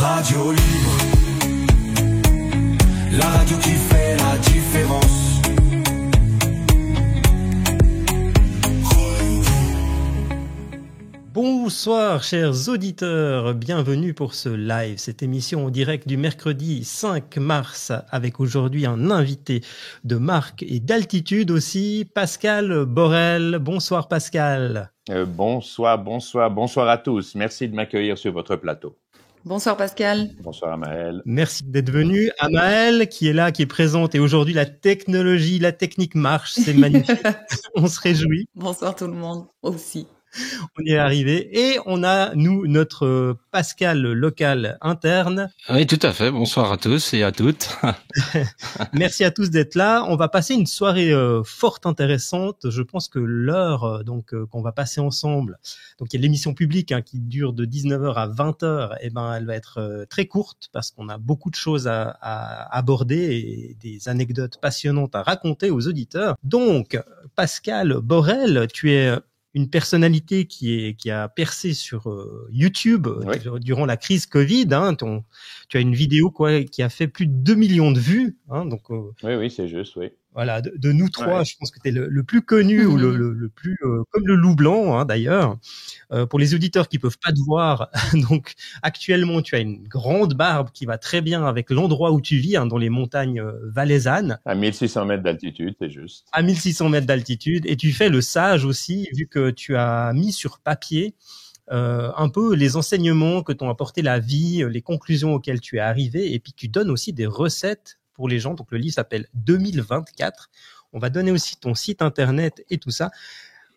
Radio Libre, la radio qui fait la différence. Bonsoir chers auditeurs, bienvenue pour ce live, cette émission en direct du mercredi 5 mars avec aujourd'hui un invité de marque et d'altitude aussi, Pascal Borel. Bonsoir Pascal. Bonsoir à tous. Merci de m'accueillir sur votre plateau. Bonsoir Pascal. Bonsoir Amael. Merci d'être venu. Amael qui est là, qui est présente et aujourd'hui la technologie, la technique marche, c'est magnifique. On se réjouit. Bonsoir tout le monde aussi. On y est arrivé et on a, nous, notre Pascal local interne. Oui, tout à fait. Bonsoir à tous et à toutes. Merci à tous d'être là. On va passer une soirée fort intéressante. Je pense que l'heure qu'on va passer ensemble, donc il y a l'émission publique qui dure de 19h à 20h, et elle va être très courte parce qu'on a beaucoup de choses à aborder et des anecdotes passionnantes à raconter aux auditeurs. Donc, Pascal Borel, tu es une personnalité qui a percé sur YouTube durant la crise Covid. Tu as une vidéo qui a fait plus de 2 millions de vues. Oui, c'est juste, oui. Voilà, de nous trois, je pense que tu es le plus connu ou le plus comme le loup blanc d'ailleurs. Pour les auditeurs qui peuvent pas te voir, donc actuellement tu as une grande barbe qui va très bien avec l'endroit où tu vis, dans les montagnes valaisannes. À 1600 mètres d'altitude, c'est juste. À 1600 mètres d'altitude, et tu fais le sage aussi, vu que tu as mis sur papier un peu les enseignements que t'ont apporté la vie, les conclusions auxquelles tu es arrivé, et puis tu donnes aussi des recettes pour les gens. Donc le livre s'appelle 2024. On va donner aussi ton site internet et tout ça.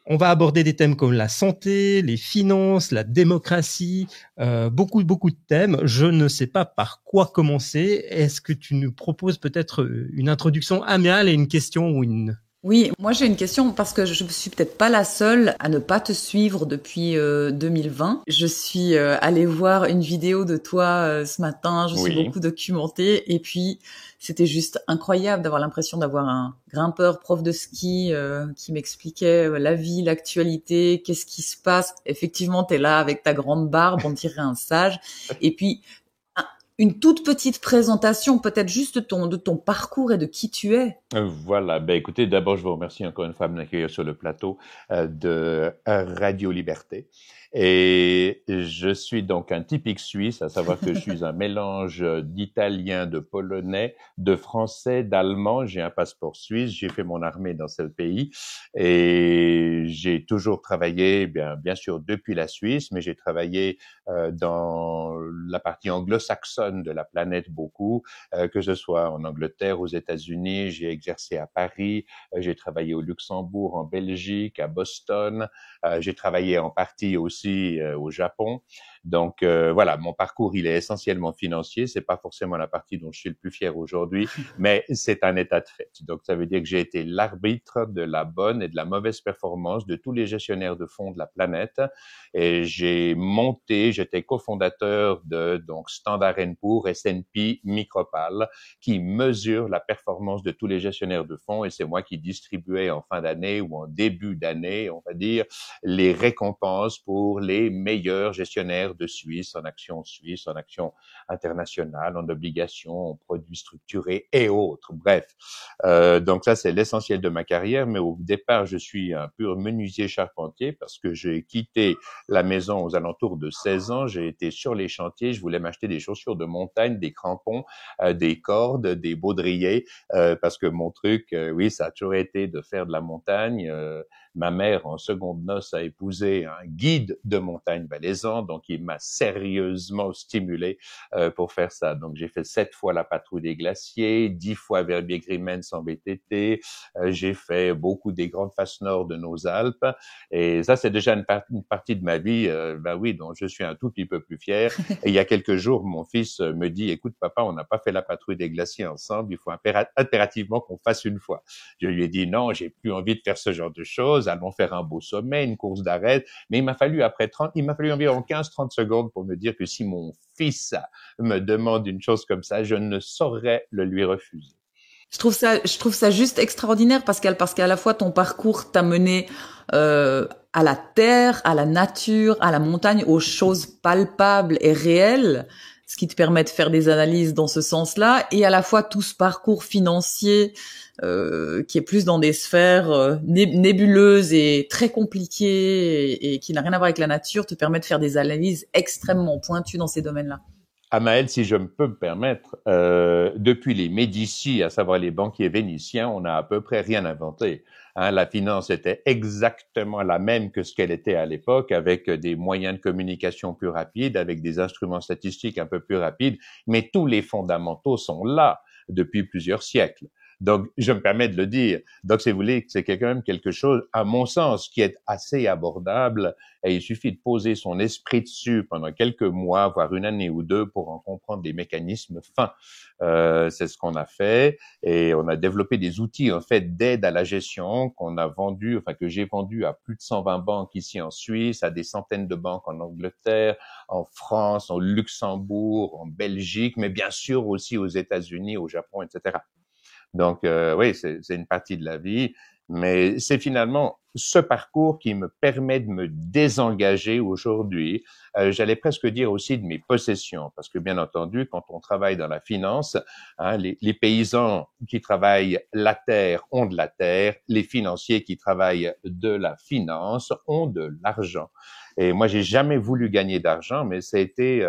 On va aborder des thèmes comme la santé, les finances, la démocratie, beaucoup de thèmes. Je ne sais pas par quoi commencer. Est-ce que tu nous proposes peut-être une introduction, Améal, et une question ou une... Oui, moi j'ai une question parce que je ne suis peut-être pas la seule à ne pas te suivre depuis 2020. Je suis allée voir une vidéo de toi ce matin, je suis beaucoup documentée et puis c'était juste incroyable d'avoir l'impression d'avoir un grimpeur prof de ski qui m'expliquait la vie, l'actualité, qu'est-ce qui se passe. Effectivement, t'es là avec ta grande barbe, on dirait un sage. Et puis une toute petite présentation, peut-être juste de ton parcours et de qui tu es. Voilà. Écoutez, d'abord, je vous remercie encore une fois de m'accueillir sur le plateau de Radio Liberté. Et je suis donc un typique Suisse, à savoir que je suis un mélange d'italien, de polonais, de français, d'allemand. J'ai un passeport suisse, j'ai fait mon armée dans ce pays et j'ai toujours travaillé, bien sûr, depuis la Suisse, mais j'ai travaillé dans la partie anglo-saxonne de la planète beaucoup, que ce soit en Angleterre, aux États-Unis. J'ai exercé à Paris, j'ai travaillé au Luxembourg, en Belgique, à Boston. J'ai travaillé en partie aussi au Japon. Donc voilà, mon parcours il est essentiellement financier. C'est pas forcément la partie dont je suis le plus fier aujourd'hui, mais c'est un état de fait. Donc ça veut dire que j'ai été l'arbitre de la bonne et de la mauvaise performance de tous les gestionnaires de fonds de la planète. Et j'étais cofondateur de donc Standard & Poor's, S&P, Micropal, qui mesure la performance de tous les gestionnaires de fonds. Et c'est moi qui distribuais en fin d'année ou en début d'année, on va dire, les récompenses pour les meilleurs gestionnaires de Suisse, en actions internationales, en obligations, en produits structurés et autres. Bref, donc ça c'est l'essentiel de ma carrière, mais au départ je suis un pur menuisier charpentier parce que j'ai quitté la maison aux alentours de 16 ans, j'ai été sur les chantiers, je voulais m'acheter des chaussures de montagne, des crampons, des cordes, des baudriers, parce que mon truc, ça a toujours été de faire de la montagne. Ma mère, en seconde noces, a épousé un guide de montagne valaisan, donc il m'a sérieusement stimulé pour faire ça. Donc j'ai fait 7 fois la patrouille des glaciers, 10 fois Verbier-Grimens en VTT, j'ai fait beaucoup des grandes faces nord de nos Alpes, et ça c'est déjà une partie de ma vie, dont je suis un tout petit peu plus fier. Et il y a quelques jours, mon fils me dit, écoute papa, on n'a pas fait la patrouille des glaciers ensemble, il faut impérativement qu'on fasse une fois. Je lui ai dit non, j'ai plus envie de faire ce genre de choses, allons faire un beau sommet, une course d'arête. Mais il m'a fallu environ 15-30 secondes pour me dire que si mon fils me demande une chose comme ça, je ne saurais le lui refuser. Je trouve ça juste extraordinaire, Pascal, parce qu'à la fois ton parcours t'a mené à la terre, à la nature, à la montagne, aux choses palpables et réelles, ce qui te permet de faire des analyses dans ce sens-là, et à la fois tout ce parcours financier qui est plus dans des sphères nébuleuses et très compliquées et qui n'a rien à voir avec la nature, te permet de faire des analyses extrêmement pointues dans ces domaines-là. Amael, si je peux me permettre, depuis les Médicis, à savoir les banquiers vénitiens, on n'a à peu près rien inventé. La finance était exactement la même que ce qu'elle était à l'époque, avec des moyens de communication plus rapides, avec des instruments statistiques un peu plus rapides, mais tous les fondamentaux sont là depuis plusieurs siècles. Donc, je me permets de le dire. Donc, si vous voulez, c'est quand même quelque chose, à mon sens, qui est assez abordable, et il suffit de poser son esprit dessus pendant quelques mois, voire une année ou deux, pour en comprendre les mécanismes fins. C'est ce qu'on a fait, et on a développé des outils, en fait, d'aide à la gestion qu'on a vendu, enfin, que j'ai vendu à plus de 120 banques ici en Suisse, à des centaines de banques en Angleterre, en France, au Luxembourg, en Belgique, mais bien sûr aussi aux États-Unis, au Japon, etc. Donc, oui, c'est une partie de la vie, mais c'est finalement ce parcours qui me permet de me désengager aujourd'hui. J'allais presque dire aussi de mes possessions, parce que bien entendu, quand on travaille dans la finance, les paysans qui travaillent la terre ont de la terre, les financiers qui travaillent de la finance ont de l'argent. Et moi, j'ai jamais voulu gagner d'argent, mais ça a été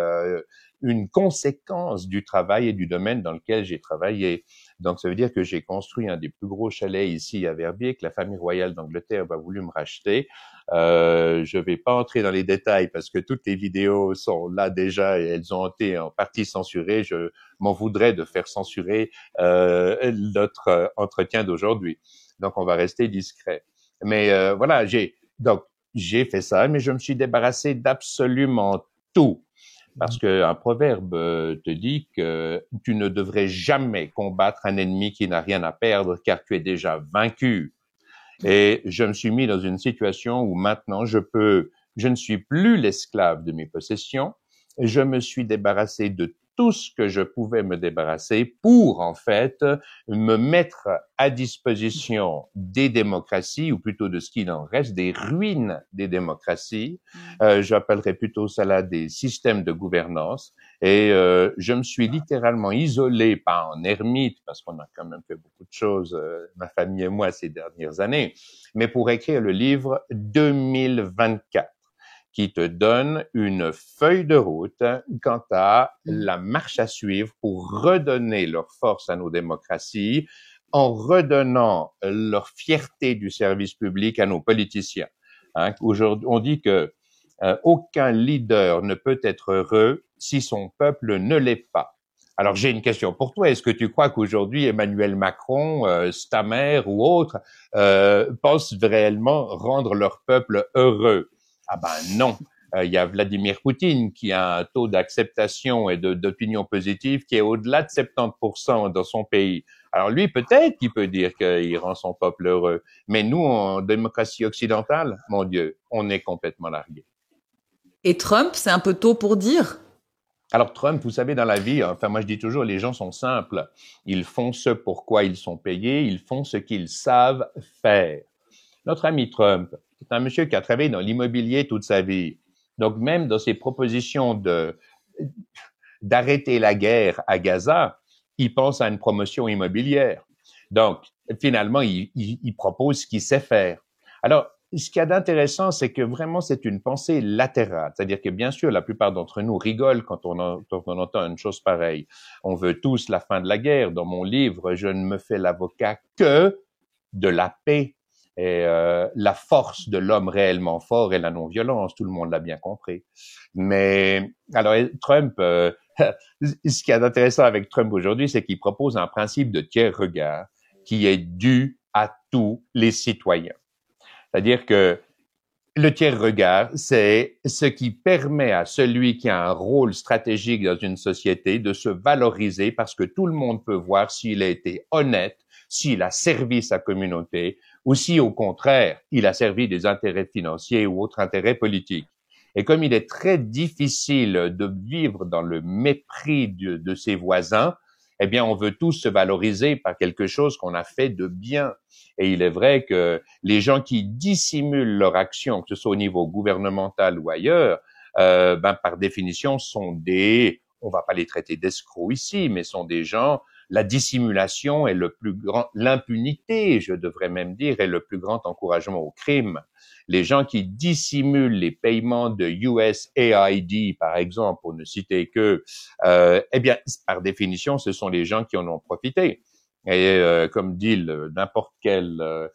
une conséquence du travail et du domaine dans lequel j'ai travaillé. Donc, ça veut dire que j'ai construit un des plus gros chalets ici à Verbier, que la famille royale d'Angleterre a voulu me racheter. Je vais pas entrer dans les détails parce que toutes les vidéos sont là déjà et elles ont été en partie censurées. Je m'en voudrais de faire censurer notre entretien d'aujourd'hui. Donc, on va rester discret. Mais voilà, j'ai fait ça, mais je me suis débarrassé d'absolument tout. Parce qu'un proverbe te dit que tu ne devrais jamais combattre un ennemi qui n'a rien à perdre car tu es déjà vaincu. Et je me suis mis dans une situation où maintenant je ne suis plus l'esclave de mes possessions. Je me suis débarrassé de tout ce que je pouvais me débarrasser pour, en fait, me mettre à disposition des démocraties, ou plutôt de ce qu'il en reste, des ruines des démocraties. J'appellerais plutôt cela des systèmes de gouvernance. Et je me suis littéralement isolé, pas en ermite, parce qu'on a quand même fait beaucoup de choses, ma famille et moi, ces dernières années, mais pour écrire le livre 2024. Qui te donne une feuille de route quant à la marche à suivre pour redonner leur force à nos démocraties en redonnant leur fierté du service public à nos politiciens. Aujourd'hui, on dit que aucun leader ne peut être heureux si son peuple ne l'est pas. Alors, j'ai une question pour toi. Est-ce que tu crois qu'aujourd'hui, Emmanuel Macron, Stammer ou autres pensent réellement rendre leur peuple heureux? Ah ben non, il y a Vladimir Poutine qui a un taux d'acceptation et d'opinion positive qui est au-delà de 70% dans son pays. Alors lui, peut-être qu'il peut dire qu'il rend son peuple heureux, mais nous, en démocratie occidentale, mon Dieu, on est complètement largués. Et Trump, c'est un peu tôt pour dire? Alors Trump, vous savez, dans la vie, enfin moi je dis toujours, les gens sont simples. Ils font ce pour quoi ils sont payés, ils font ce qu'ils savent faire. Notre ami Trump, c'est un monsieur qui a travaillé dans l'immobilier toute sa vie. Donc, même dans ses propositions d'arrêter la guerre à Gaza, il pense à une promotion immobilière. Donc, finalement, il propose ce qu'il sait faire. Alors, ce qu'il y a d'intéressant, c'est que vraiment, c'est une pensée latérale. C'est-à-dire que, bien sûr, la plupart d'entre nous rigolent quand on entend une chose pareille. On veut tous la fin de la guerre. Dans mon livre, je ne me fais l'avocat que de la paix. Et la force de l'homme réellement fort est la non-violence, tout le monde l'a bien compris. Mais alors Trump, ce qui est intéressant avec Trump aujourd'hui, c'est qu'il propose un principe de tiers regard qui est dû à tous les citoyens. C'est-à-dire que le tiers regard, c'est ce qui permet à celui qui a un rôle stratégique dans une société de se valoriser parce que tout le monde peut voir s'il a été honnête, s'il a servi sa communauté, ou si, au contraire, il a servi des intérêts financiers ou autres intérêts politiques. Et comme il est très difficile de vivre dans le mépris de ses voisins, eh bien, on veut tous se valoriser par quelque chose qu'on a fait de bien. Et il est vrai que les gens qui dissimulent leur action, que ce soit au niveau gouvernemental ou ailleurs, par définition, sont des on va pas les traiter d'escrocs ici, mais sont des gens, la dissimulation est le plus grand, l'impunité, je devrais même dire, est le plus grand encouragement au crime. Les gens qui dissimulent les paiements de USAID, par exemple, pour ne citer que, eh bien, par définition, ce sont les gens qui en ont profité. Et comme dit n'importe quelle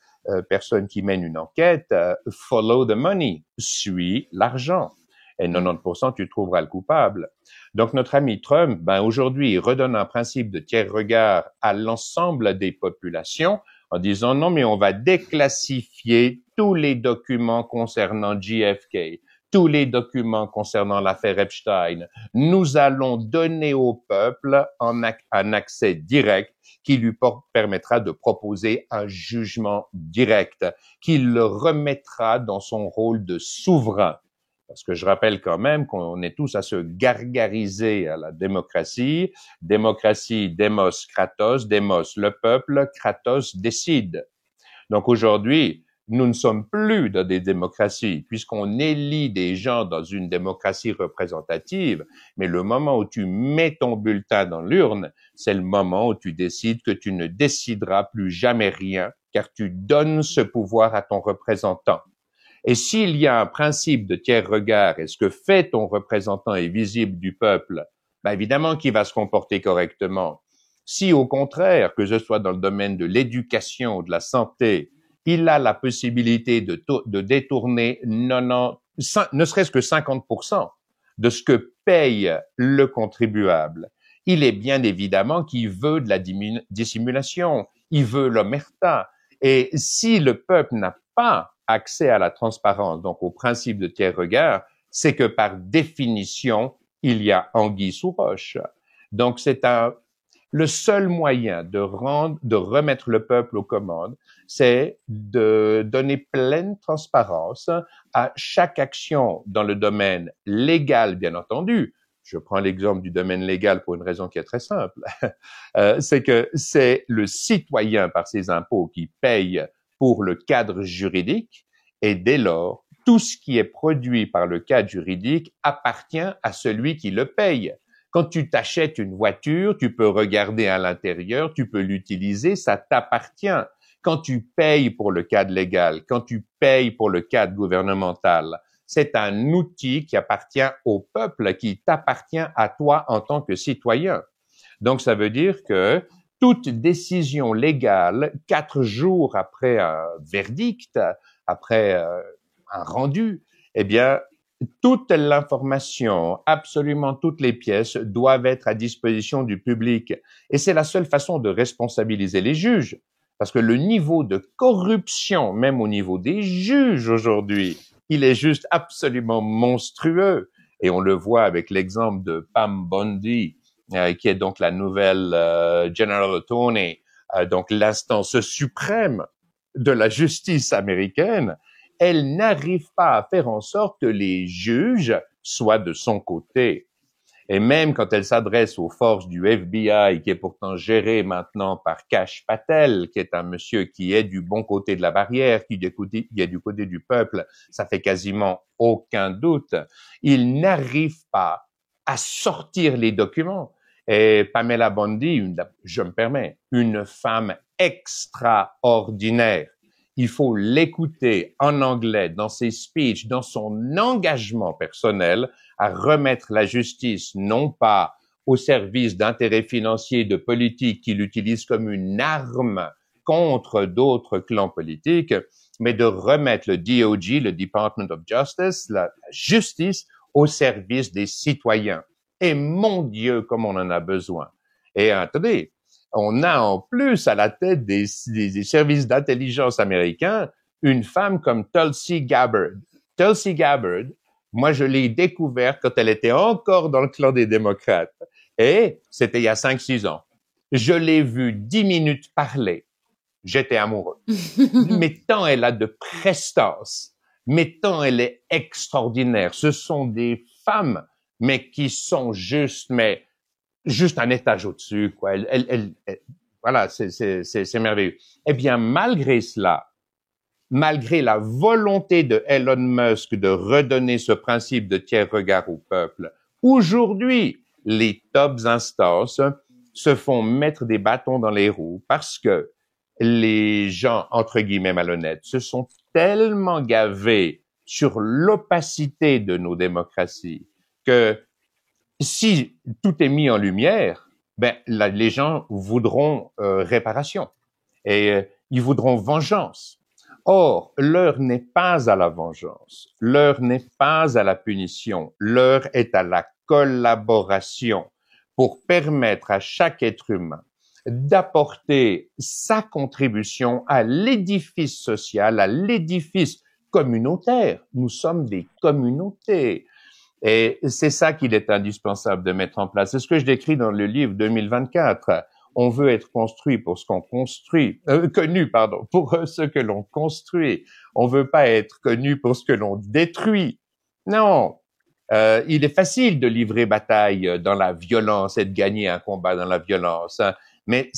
personne qui mène une enquête, follow the money, suis l'argent. Et 90%, tu trouveras le coupable. Donc, notre ami Trump, aujourd'hui, il redonne un principe de tiers regard à l'ensemble des populations en disant non, mais on va déclassifier tous les documents concernant JFK, tous les documents concernant l'affaire Epstein. Nous allons donner au peuple un accès direct qui lui permettra de proposer un jugement direct, qui le remettra dans son rôle de souverain. Parce que je rappelle quand même qu'on est tous à se gargariser à la démocratie. Démocratie, démos, kratos, démos, le peuple, kratos décide. Donc aujourd'hui, nous ne sommes plus dans des démocraties, puisqu'on élit des gens dans une démocratie représentative, mais le moment où tu mets ton bulletin dans l'urne, c'est le moment où tu décides que tu ne décideras plus jamais rien, car tu donnes ce pouvoir à ton représentant. Et s'il y a un principe de tiers regard, et ce que fait ton représentant est visible du peuple, évidemment qu'il va se comporter correctement. Si au contraire, que ce soit dans le domaine de l'éducation ou de la santé, il a la possibilité de détourner ne serait-ce que 50% de ce que paye le contribuable, il est bien évidemment qu'il veut de la dissimulation, il veut l'omerta. Et si le peuple n'a pas accès à la transparence, donc au principe de tiers regard, c'est que par définition, il y a anguille sous roche. Donc le seul moyen de remettre le peuple aux commandes, c'est de donner pleine transparence à chaque action dans le domaine légal, bien entendu. Je prends l'exemple du domaine légal pour une raison qui est très simple. C'est que c'est le citoyen par ses impôts qui paye pour le cadre juridique, et dès lors, tout ce qui est produit par le cadre juridique appartient à celui qui le paye. Quand tu t'achètes une voiture, tu peux regarder à l'intérieur, tu peux l'utiliser, ça t'appartient. Quand tu payes pour le cadre légal, quand tu payes pour le cadre gouvernemental, c'est un outil qui appartient au peuple, qui t'appartient à toi en tant que citoyen. Donc, ça veut dire que toute décision légale, 4 jours après un verdict, après un rendu, eh bien, toute l'information, absolument toutes les pièces doivent être à disposition du public. Et c'est la seule façon de responsabiliser les juges. Parce que le niveau de corruption, même au niveau des juges aujourd'hui, il est juste absolument monstrueux. Et on le voit avec l'exemple de Pam Bondi, qui est donc la nouvelle General Attorney, donc l'instance suprême de la justice américaine. Elle n'arrive pas à faire en sorte que les juges soient de son côté. Et même quand elle s'adresse aux forces du FBI, qui est pourtant géré maintenant par Kash Patel, qui est un monsieur qui est du bon côté de la barrière, qui est du côté du peuple, ça fait quasiment aucun doute, il n'arrive pas à sortir les documents. Et Pamela Bondi, je me permets, une femme extraordinaire. Il faut l'écouter en anglais, dans ses speeches, dans son engagement personnel à remettre la justice non pas au service d'intérêts financiers, de politiques qui l'utilisent comme une arme contre d'autres clans politiques, mais de remettre le DOJ, le Department of Justice, la justice au service des citoyens. Et mon Dieu, comme on en a besoin. Et attendez, on a en plus à la tête des services d'intelligence américains une femme comme Tulsi Gabbard. Tulsi Gabbard, moi je l'ai découverte quand elle était encore dans le clan des démocrates. Et c'était il y a 5-6 ans. Je l'ai vue 10 minutes parler. J'étais amoureux. Mais tant elle a de prestance, mais tant elle est extraordinaire. Ce sont des femmes, mais qui sont juste un étage au-dessus, quoi. Voilà, c'est merveilleux. Eh bien, malgré cela, malgré la volonté de Elon Musk de redonner ce principe de tiers regard au peuple, aujourd'hui, les top instances se font mettre des bâtons dans les roues parce que les gens, entre guillemets, malhonnêtes, se sont tellement gavés sur l'opacité de nos démocraties que si tout est mis en lumière, les gens voudront réparation et ils voudront vengeance. Or, l'heure n'est pas à la vengeance, l'heure n'est pas à la punition, l'heure est à la collaboration pour permettre à chaque être humain d'apporter sa contribution à l'édifice social, à l'édifice communautaire. Nous sommes des communautés. Et c'est ça qu'il est indispensable de mettre en place. C'est ce que je décris dans le livre 2024. On veut être construit pour ce qu'on construit, connu, pour ce que l'on construit. On veut pas être connu pour ce que l'on détruit. Non. Il est facile de livrer bataille dans la violence et de gagner un combat dans la violence, hein, mais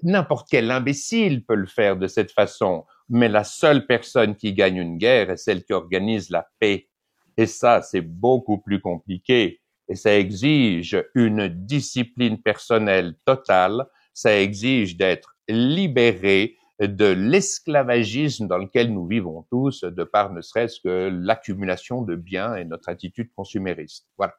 n'importe quel imbécile peut le faire de cette façon. Mais la seule personne qui gagne une guerre est celle qui organise la paix. Et ça, c'est beaucoup plus compliqué. Et ça exige une discipline personnelle totale. Ça exige d'être libéré de l'esclavagisme dans lequel nous vivons tous, de par ne serait-ce que l'accumulation de biens et notre attitude consumériste. Voilà.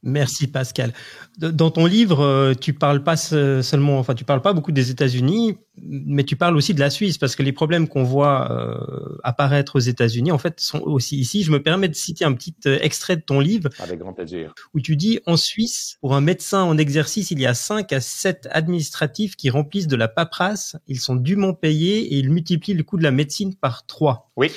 Merci Pascal. Dans ton livre, tu parles pas seulement, tu parles pas beaucoup des États-Unis, mais tu parles aussi de la Suisse parce que les problèmes qu'on voit apparaître aux États-Unis, en fait, sont aussi ici. Je me permets de citer un petit extrait de ton livre. Avec grand plaisir. Où tu dis, en Suisse, pour un médecin en exercice, il y a 5 à 7 administratifs qui remplissent de la paperasse. Ils sont dûment payés et ils multiplient le coût de la médecine par 3. Oui.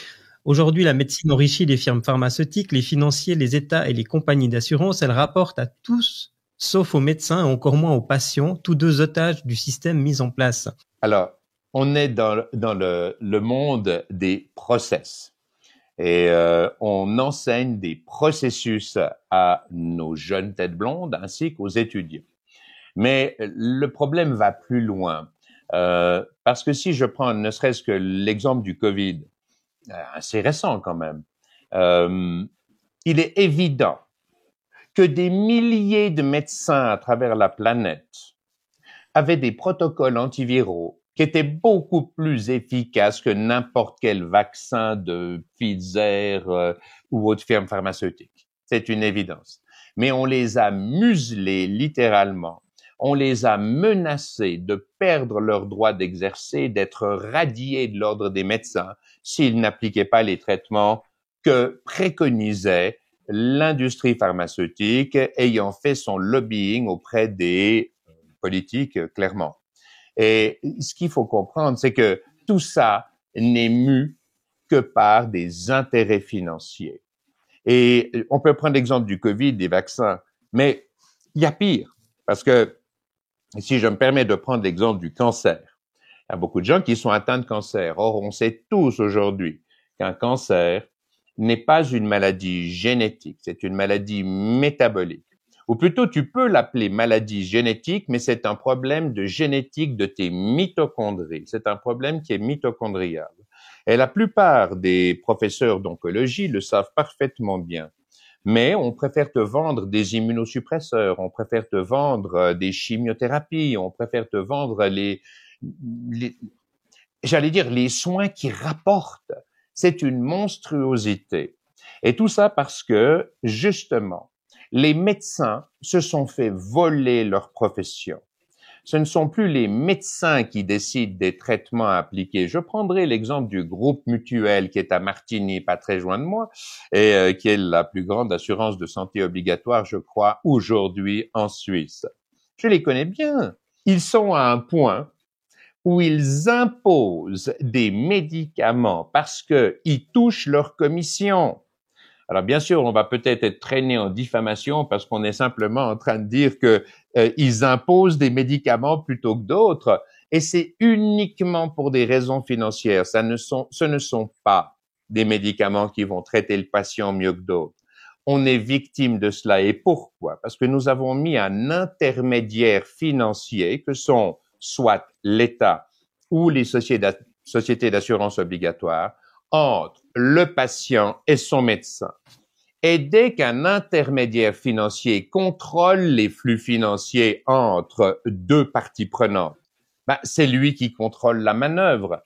Aujourd'hui, la médecine enrichit les firmes pharmaceutiques, les financiers, les États et les compagnies d'assurance. Elle rapporte à tous, sauf aux médecins et encore moins aux patients, tous deux otages du système mis en place. Alors, on est dans le monde des process et on enseigne des processus à nos jeunes têtes blondes ainsi qu'aux étudiants. Mais le problème va plus loin parce que si je prends ne serait-ce que l'exemple du Covid, assez récent quand même, il est évident que des milliers de médecins à travers la planète avaient des protocoles antiviraux qui étaient beaucoup plus efficaces que n'importe quel vaccin de Pfizer ou autre firme pharmaceutique. C'est une évidence. Mais on les a muselés littéralement. On les a menacés de perdre leur droit d'exercer, d'être radiés de l'ordre des médecins s'ils n'appliquaient pas les traitements que préconisait l'industrie pharmaceutique ayant fait son lobbying auprès des politiques, clairement. Et ce qu'il faut comprendre, c'est que tout ça n'est mu que par des intérêts financiers. Et on peut prendre l'exemple du Covid, des vaccins, mais il y a pire, parce que si je me permets de prendre l'exemple du cancer, il y a beaucoup de gens qui sont atteints de cancer. Or, on sait tous aujourd'hui qu'un cancer n'est pas une maladie génétique, c'est une maladie métabolique. Ou plutôt, tu peux l'appeler maladie génétique, mais c'est un problème de génétique de tes mitochondries. C'est un problème qui est mitochondrial. Et la plupart des professeurs d'oncologie le savent parfaitement bien. Mais on préfère te vendre des immunosuppresseurs, on préfère te vendre des chimiothérapies, on préfère te vendre j'allais dire, les soins qui rapportent. C'est une monstruosité. Et tout ça parce que, justement, les médecins se sont fait voler leur profession. Ce ne sont plus les médecins qui décident des traitements à appliquer. Je prendrai l'exemple du groupe Mutuel qui est à Martigny, pas très loin de moi, et qui est la plus grande assurance de santé obligatoire, je crois, aujourd'hui en Suisse. Je les connais bien. Ils sont à un point où ils imposent des médicaments parce qu'ils touchent leur commission. Alors bien sûr, on va peut-être être traîné en diffamation parce qu'on est simplement en train de dire que ils imposent des médicaments plutôt que d'autres, et c'est uniquement pour des raisons financières. Ce ne sont pas des médicaments qui vont traiter le patient mieux que d'autres. On est victime de cela. Et pourquoi? Parce que nous avons mis un intermédiaire financier que sont soit l'État ou les sociétés d'assurance obligatoire entre le patient et son médecin. Et dès qu'un intermédiaire financier contrôle les flux financiers entre deux parties prenantes, c'est lui qui contrôle la manœuvre,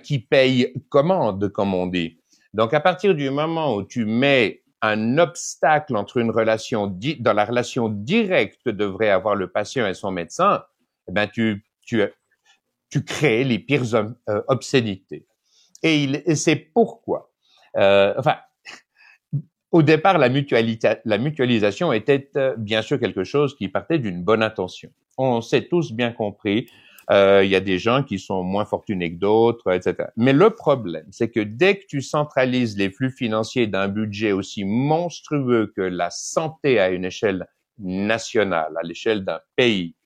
qui paye commande, comme on dit. Donc, à partir du moment où tu mets un obstacle entre une relation, dans la relation directe que devrait avoir le patient et son médecin, tu crées les pires obscénités. Et c'est pourquoi, au départ, la mutualisation était bien sûr quelque chose qui partait d'une bonne intention. On s'est tous bien compris. Il y a des gens qui sont moins fortunés que d'autres, etc. Mais le problème, c'est que dès que tu centralises les flux financiers d'un budget aussi monstrueux que la santé à une échelle nationale, à l'échelle d'un pays,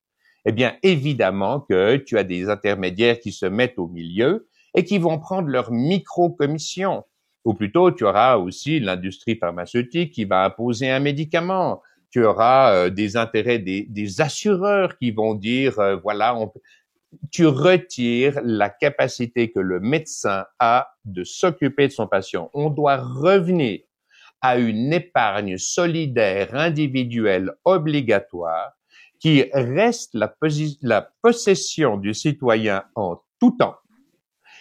eh bien, évidemment que tu as des intermédiaires qui se mettent au milieu et qui vont prendre leur micro-commission. Ou plutôt, tu auras aussi l'industrie pharmaceutique qui va imposer un médicament. Tu auras des intérêts des assureurs qui vont dire, tu retires la capacité que le médecin a de s'occuper de son patient. On doit revenir à une épargne solidaire, individuelle, obligatoire, qui reste la possession du citoyen en tout temps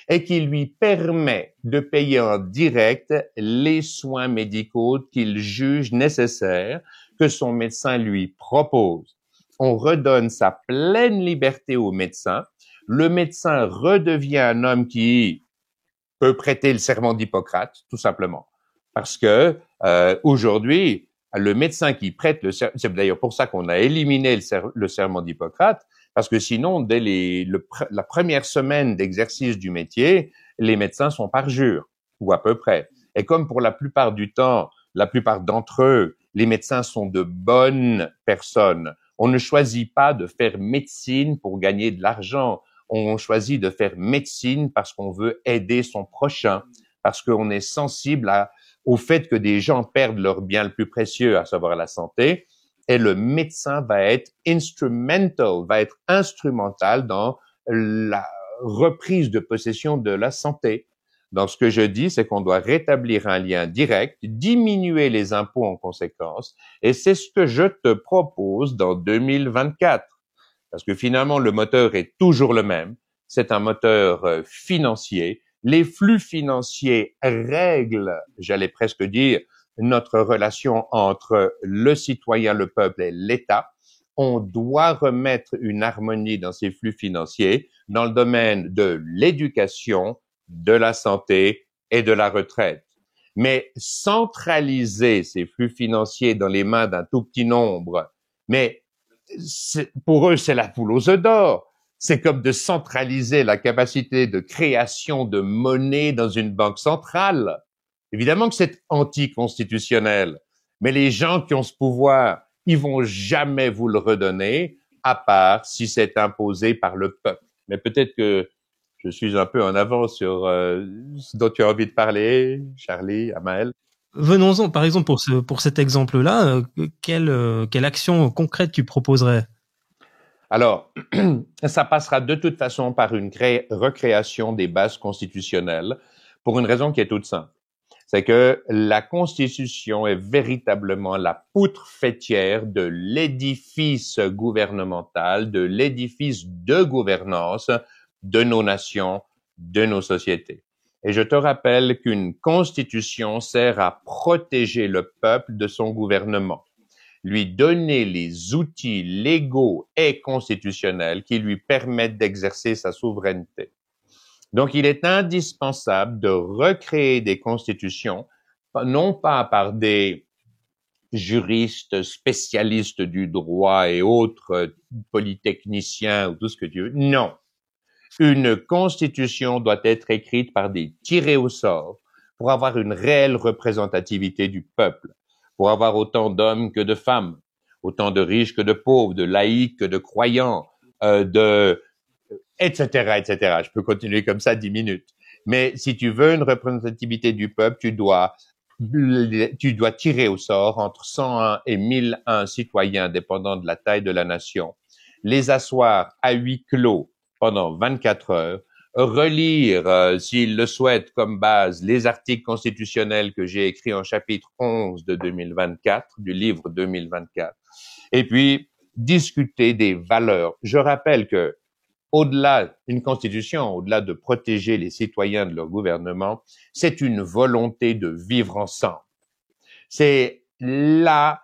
et qui lui permet de payer en direct les soins médicaux qu'il juge nécessaires, que son médecin lui propose. On redonne sa pleine liberté au médecin. Le médecin redevient un homme qui peut prêter le serment d'Hippocrate, tout simplement. Parce que aujourd'hui, le médecin qui prête c'est d'ailleurs pour ça qu'on a éliminé le serment d'Hippocrate, parce que sinon, dès la première semaine d'exercice du métier, les médecins sont parjure, ou à peu près. Et comme pour la plupart du temps, la plupart d'entre eux, les médecins sont de bonnes personnes. On ne choisit pas de faire médecine pour gagner de l'argent. On choisit de faire médecine parce qu'on veut aider son prochain, parce qu'on est sensible au fait que des gens perdent leur bien le plus précieux, à savoir la santé. Et le médecin va être instrumental dans la reprise de possession de la santé. Donc, ce que je dis, c'est qu'on doit rétablir un lien direct, diminuer les impôts en conséquence, et c'est ce que je te propose dans 2024. Parce que finalement, le moteur est toujours le même. C'est un moteur financier. Les flux financiers règlent, j'allais presque dire, notre relation entre le citoyen, le peuple et l'État. On doit remettre une harmonie dans ces flux financiers dans le domaine de l'éducation, de la santé et de la retraite. Mais centraliser ces flux financiers dans les mains d'un tout petit nombre, mais pour eux, c'est la poule aux œufs d'or. C'est comme de centraliser la capacité de création de monnaie dans une banque centrale. Évidemment que c'est anticonstitutionnel, mais les gens qui ont ce pouvoir, ils vont jamais vous le redonner, à part si c'est imposé par le peuple. Mais peut-être que je suis un peu en avance sur ce dont tu as envie de parler, Charlie, Amael. Venons-en, par exemple, pour cet exemple-là, quelle action concrète tu proposerais? Alors, ça passera de toute façon par une recréation des bases constitutionnelles pour une raison qui est toute simple. C'est que la Constitution est véritablement la poutre faîtière de l'édifice gouvernemental, de l'édifice de gouvernance de nos nations, de nos sociétés. Et je te rappelle qu'une Constitution sert à protéger le peuple de son gouvernement, lui donner les outils légaux et constitutionnels qui lui permettent d'exercer sa souveraineté. Donc, il est indispensable de recréer des constitutions, non pas par des juristes spécialistes du droit et autres polytechniciens ou tout ce que tu veux. Non. Une constitution doit être écrite par des tirés au sort pour avoir une réelle représentativité du peuple, pour avoir autant d'hommes que de femmes, autant de riches que de pauvres, de laïcs que de croyants, etc., etc. Je peux continuer comme ça 10 minutes. Mais si tu veux une représentativité du peuple, tu dois tirer au sort entre 101 et 1001 citoyens, dépendant de la taille de la nation, les asseoir à huis clos pendant 24 heures, relire, s'il le souhaite, comme base, les articles constitutionnels que j'ai écrits en chapitre 11 de 2024, du livre 2024, et puis discuter des valeurs. Je rappelle que au-delà d'une constitution, au-delà de protéger les citoyens de leur gouvernement, c'est une volonté de vivre ensemble. C'est la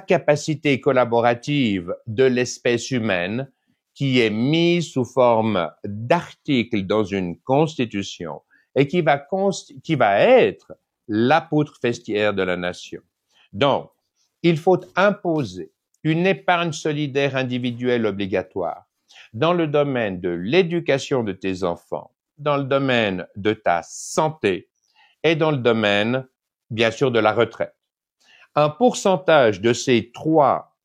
capacité collaborative de l'espèce humaine qui est mise sous forme d'articles dans une constitution et qui va être la poutre festière de la nation. Donc, il faut imposer une épargne solidaire individuelle obligatoire dans le domaine de l'éducation de tes enfants, dans le domaine de ta santé et dans le domaine, bien sûr, de la retraite. Un pourcentage de ces trois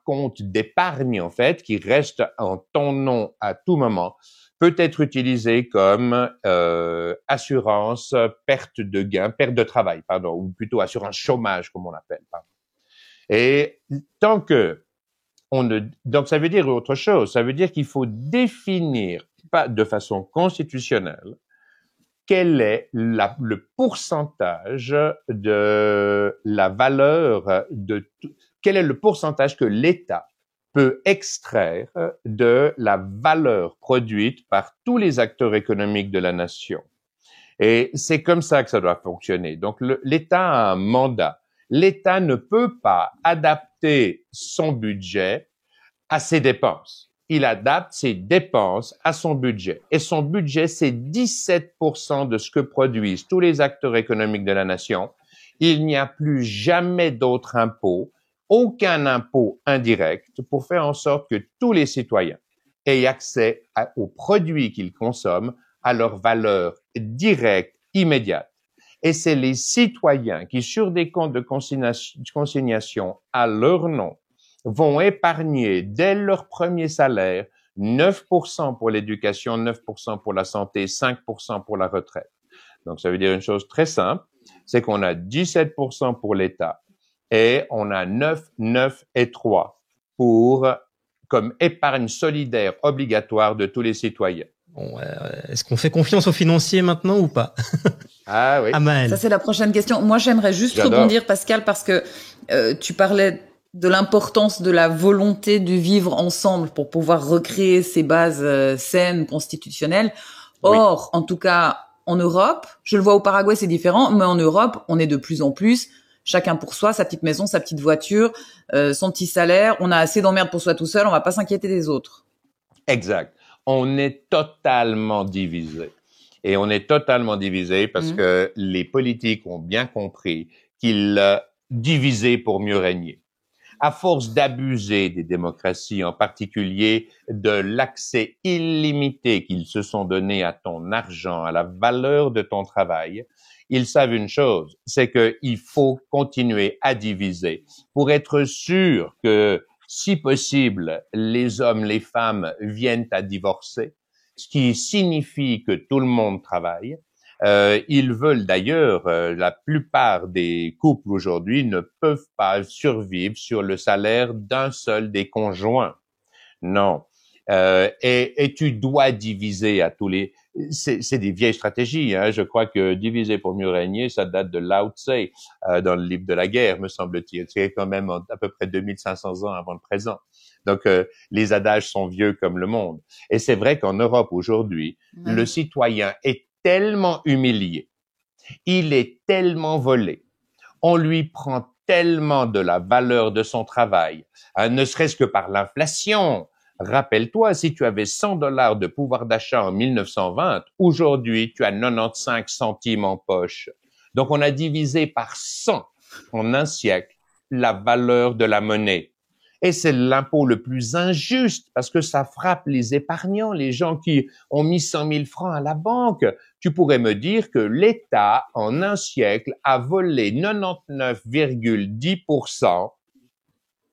comptes d'épargne, en fait, qui restent en ton nom à tout moment, peut être utilisé comme assurance perte de travail, ou plutôt assurance chômage, comme on l'appelle. Et tant que donc ça veut dire autre chose, ça veut dire qu'il faut définir de façon constitutionnelle quel est le pourcentage de la valeur quel est le pourcentage que l'État peut extraire de la valeur produite par tous les acteurs économiques de la nation. Et c'est comme ça que ça doit fonctionner. Donc l'État a un mandat. L'État ne peut pas adapter son budget à ses dépenses. Il adapte ses dépenses à son budget. Et son budget, c'est 17% de ce que produisent tous les acteurs économiques de la nation. Il n'y a plus jamais d'autre impôt, aucun impôt indirect, pour faire en sorte que tous les citoyens aient accès aux produits qu'ils consomment, à leur valeur directe, immédiate. Et c'est les citoyens qui, sur des comptes de consignation à leur nom, vont épargner dès leur premier salaire 9% pour l'éducation, 9% pour la santé, 5% pour la retraite. Donc, ça veut dire une chose très simple, c'est qu'on a 17% pour l'État et on a 9, 9 et 3 comme épargne solidaire obligatoire de tous les citoyens. Bon, est-ce qu'on fait confiance aux financiers maintenant ou pas? Ah oui. Amen. Ça, c'est la prochaine question. Moi, j'aimerais juste rebondir, Pascal, parce que tu parlais de l'importance de la volonté de vivre ensemble pour pouvoir recréer ces bases saines, constitutionnelles. Or, en tout cas, en Europe, je le vois au Paraguay, c'est différent, mais en Europe, on est de plus en plus chacun pour soi, sa petite maison, sa petite voiture, son petit salaire. On a assez d'emmerdes pour soi tout seul, on va pas s'inquiéter des autres. Exact. On est totalement divisé. Et on est totalement divisé parce que les politiques ont bien compris qu'ils divisaient pour mieux régner. À force d'abuser des démocraties, en particulier de l'accès illimité qu'ils se sont donnés à ton argent, à la valeur de ton travail, ils savent une chose, c'est qu'il faut continuer à diviser pour être sûr que, si possible, les hommes, les femmes viennent à divorcer, ce qui signifie que tout le monde travaille. Ils veulent d'ailleurs, la plupart des couples aujourd'hui ne peuvent pas survivre sur le salaire d'un seul des conjoints. Non. Et tu dois diviser à tous les... C'est des vieilles stratégies. Hein. Je crois que diviser pour mieux régner, ça date de Lao Tse dans le livre de la guerre, me semble-t-il. C'est quand même à peu près 2500 ans avant le présent. Donc, les adages sont vieux comme le monde. Et c'est vrai qu'en Europe aujourd'hui, le citoyen est tellement humilié, il est tellement volé, on lui prend tellement de la valeur de son travail, ne serait-ce que par l'inflation. Rappelle-toi, si tu avais $100 de pouvoir d'achat en 1920, aujourd'hui, tu as 95 centimes en poche. Donc, on a divisé par 100 en un siècle la valeur de la monnaie. Et c'est l'impôt le plus injuste parce que ça frappe les épargnants, les gens qui ont mis 100 000 francs à la banque. Tu pourrais me dire que l'État, en un siècle, a volé 99,10%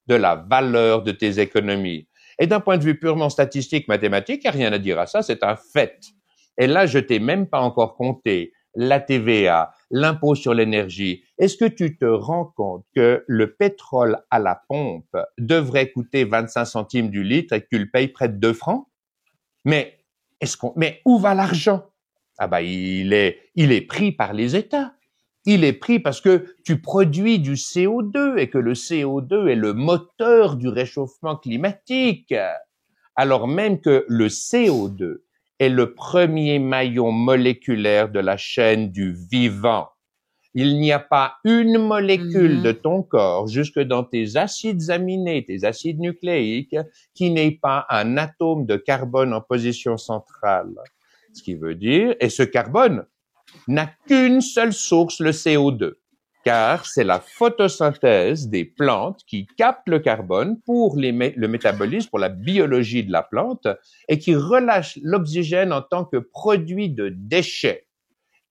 de la valeur de tes économies. Et d'un point de vue purement statistique, mathématique, il n'y a rien à dire à ça, c'est un fait. Et là, je t'ai même pas encore compté la TVA, l'impôt sur l'énergie, est-ce que tu te rends compte que le pétrole à la pompe devrait coûter 25 centimes du litre et que tu le payes près de 2 francs? Mais où va l'argent? Ah bah, il est pris par les États. Il est pris parce que tu produis du CO2 et que le CO2 est le moteur du réchauffement climatique. Alors même que le CO2 est le premier maillon moléculaire de la chaîne du vivant. Il n'y a pas une molécule de ton corps, jusque dans tes acides aminés, tes acides nucléiques, qui n'ait pas un atome de carbone en position centrale. Ce qui veut dire, et ce carbone n'a qu'une seule source, le CO2, car c'est la photosynthèse des plantes qui capte le carbone pour le métabolisme, pour la biologie de la plante, et qui relâche l'oxygène en tant que produit de déchets.